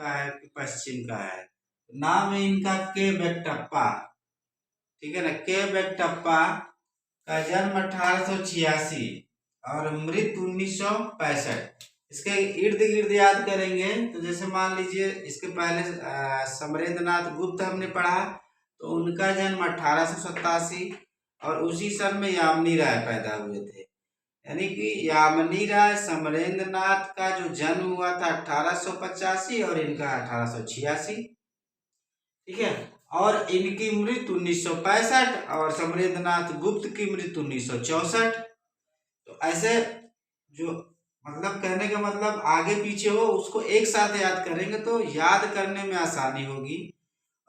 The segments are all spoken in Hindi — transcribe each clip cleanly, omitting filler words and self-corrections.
का है कि पश्चिम का है। नाम है इनका के बेक्टप्पा, ठीक है ना। के बेक्टप्पा का जन्म 1886 और मृत्यु 1965। इसके इर्द गिर्द याद करेंगे तो जैसे मान लीजिए इसके पहले समरेंद्र नाथ गुप्त हमने पढ़ा, तो उनका जन्म 1887 और उसी सन में यामिनी राय पैदा हुए थे। यानी कि यामिनी राय समरेंद्र नाथ का जो जन्म हुआ था 1885 और इनका 1886, ठीक है। और इनकी मृत्यु 1965 और समरेंद्र नाथ गुप्त की मृत्यु 1964। तो ऐसे जो मतलब कहने का मतलब आगे पीछे हो उसको एक साथ याद करेंगे तो याद करने में आसानी होगी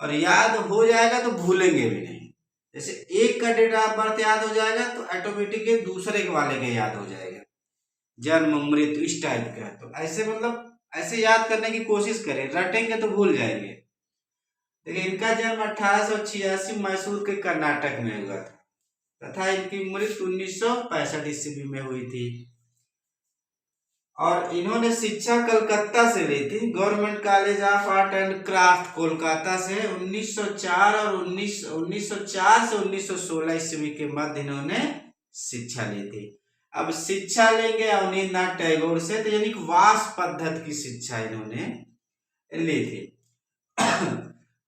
और याद हो जाएगा तो भूलेंगे भी नहीं। जैसे एक का डेट ऑफ बर्थ याद हो जाएगा तो ऑटोमेटिक दूसरे के वाले का याद हो जाएगा, जन्म मृत्यु इस टाइप का। तो ऐसे मतलब ऐसे याद करने की कोशिश करें, रटेंगे तो भूल जाएंगे। देखिए इनका जन्म 1886 मैसूर के कर्नाटक में हुआ था तथा इनकी मृत्यु 1965 ईस्वी में हुई थी। और इन्होंने शिक्षा कलकत्ता से ली थी, government college of art and craft Kolkata से। 1904 और 1904 से 1916 ईस्वी के मध्य इन्होंने शिक्षा ली थी। अब शिक्षा लेंगे अवनींद्रनाथ टैगोर से, तो यानी कि वास पद्धति की शिक्षा इन्होंने ली थी।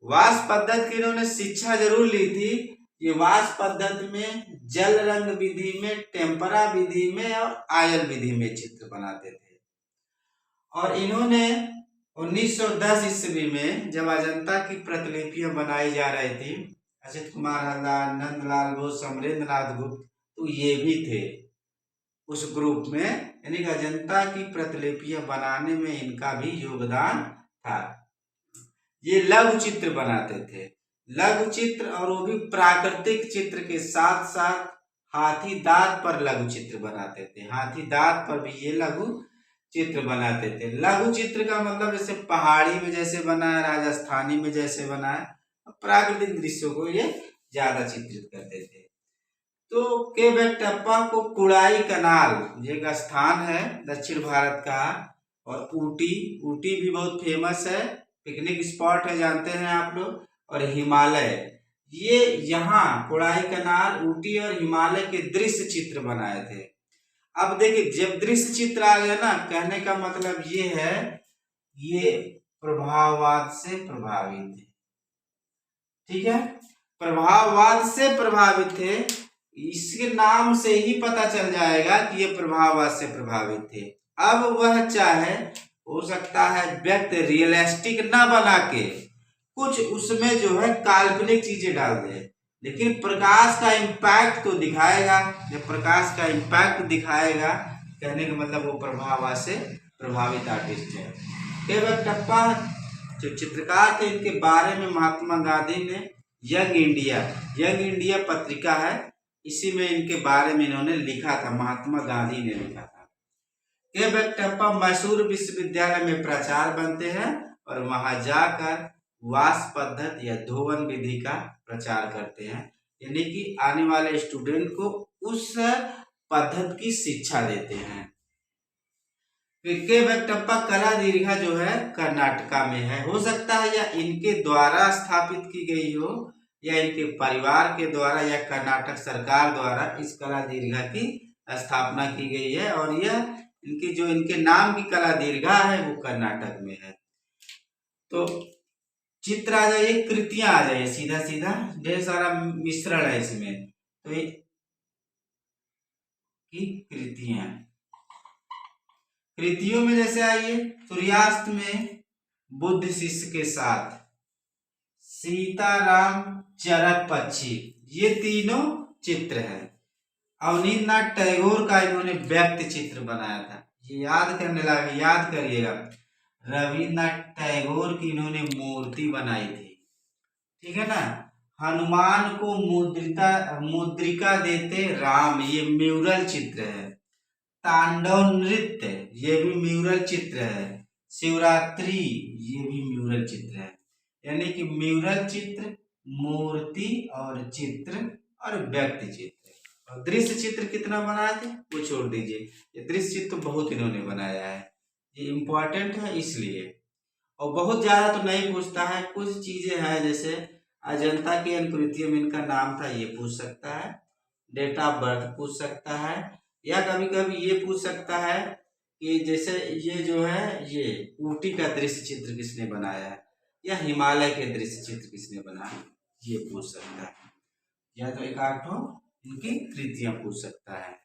वास पद्धति की इन्होंने शिक्षा जरूर ली थी। ये वास पद्धति में जल रंग विधि में, टेम्परा विधि में और आयल विधि में चित्र बनाते थे। और इन्होंने 1910 ईस्वी में जब अजंता की प्रतिलिपियां बनाई जा रही थी, असित कुमार हल्दार, नंदलाल बोस, समरेंद्र नाथ गुप्त, तो ये भी थे उस ग्रुप में। यानी कि अजंता की प्रतिलिपियां बनाने में इनका भी योगदान था। ये लघु चित्र बनाते थे, लघु चित्र, और वो भी प्राकृतिक चित्र के साथ साथ हाथी दांत पर लघु चित्र बनाते थे। हाथी दांत पर भी ये लघु चित्र बनाते थे। लघु चित्र का मतलब जैसे पहाड़ी में जैसे बना है, राजस्थानी में जैसे बना है, प्राकृतिक दृश्यों को ये ज्यादा चित्रित करते थे। तो के बेक्टप्पा को कुड़ाई कनाल एक स्थान है दक्षिण भारत का, और ऊटी भी बहुत फेमस है, पिकनिक स्पॉट है, जानते हैं आप लोग। और हिमालय, ये यहाँ कोड़ाई कनाल, ऊटी और हिमालय के दृश्य चित्र बनाए थे। अब देखिए जब दृश्य चित्र आ गया ना, कहने का मतलब ये है ये प्रभाववाद से प्रभावित थे, ठीक है। प्रभाववाद से प्रभावित थे, इसके नाम से ही पता चल जाएगा कि ये प्रभाववाद से प्रभावित थे। अब वह चाहे हो सकता है व्यक्ति रियलिस्टिक ना बना के कुछ उसमें जो है काल्पनिक चीजें डाल दे, लेकिन प्रकाश का इम्पैक्ट तो दिखाएगा। जब प्रकाश का इम्पैक्ट दिखाएगा, कहने का मतलब वो प्रभाववाद से प्रभावित आर्टिस्ट है। के बेक्टप्पा जो चित्रकार थे, इनके बारे में महात्मा गांधी ने यंग इंडिया पत्रिका है, इसी में इनके बारे में इन्होंने लिखा था, महात्मा गांधी ने लिखा था। के बेक्टप्पा मैसूर विश्वविद्यालय में प्राचार्य बनते हैं और वहां जाकर वास पद्धति या धोवन विधि का प्रचार करते हैं, यानी कि आने वाले स्टूडेंट को उस पद्धति की शिक्षा देते हैं। के बेक्टप्पा कला दीर्घा जो है कर्नाटका में है, हो सकता है या इनके द्वारा स्थापित की गई हो या इनके परिवार के द्वारा या कर्नाटक सरकार द्वारा इस कला दीर्घा की स्थापना की गई है, और यह इनकी जो इनके नाम की कला दीर्घा है वो कर्नाटक में है। तो चित्र आ जाइए, कृतियां आ जाइए, सीधा सीधा ढेर सारा मिश्रण है इसमें। तो ये कृतियों में जैसे आइए, सूर्यास्त में बुद्ध शिष्य के साथ, सीताराम चरक पक्षी, ये तीनों चित्र है। अवनींद्रनाथ टैगोर का इन्होंने व्यक्ति चित्र बनाया था, ये याद करने लगे, याद करिएगा। रविन्द्रनाथ टैगोर की इन्होंने मूर्ति बनाई थी, ठीक है ना। हनुमान को मुद्रिका देते राम, ये म्यूरल चित्र है। तांडव नृत्य, ये भी म्यूरल चित्र है। शिवरात्रि, ये भी म्यूरल चित्र है। यानी कि म्यूरल चित्र, मूर्ति और चित्र और व्यक्ति चित्र। और दृश्य चित्र कितना बनाए थे वो छोड़ दीजिए, ये दृश्य चित्र बहुत इन्होंने बनाया है, ये इम्पोर्टेंट है इसलिए। और बहुत ज़्यादा तो नहीं पूछता है, कुछ चीज़ें हैं जैसे अजंता की अनुकृतियों में इनका नाम था, ये पूछ सकता है। डेट ऑफ बर्थ पूछ सकता है, या कभी कभी ये पूछ सकता है कि जैसे ये जो है ये ऊटी का दृश्य चित्र किसने बनाया है, या हिमालय के दृश्य चित्र किसने बनाया है, ये पूछ सकता है। या तो एक आठ इनकी कृतियां पूछ सकता है।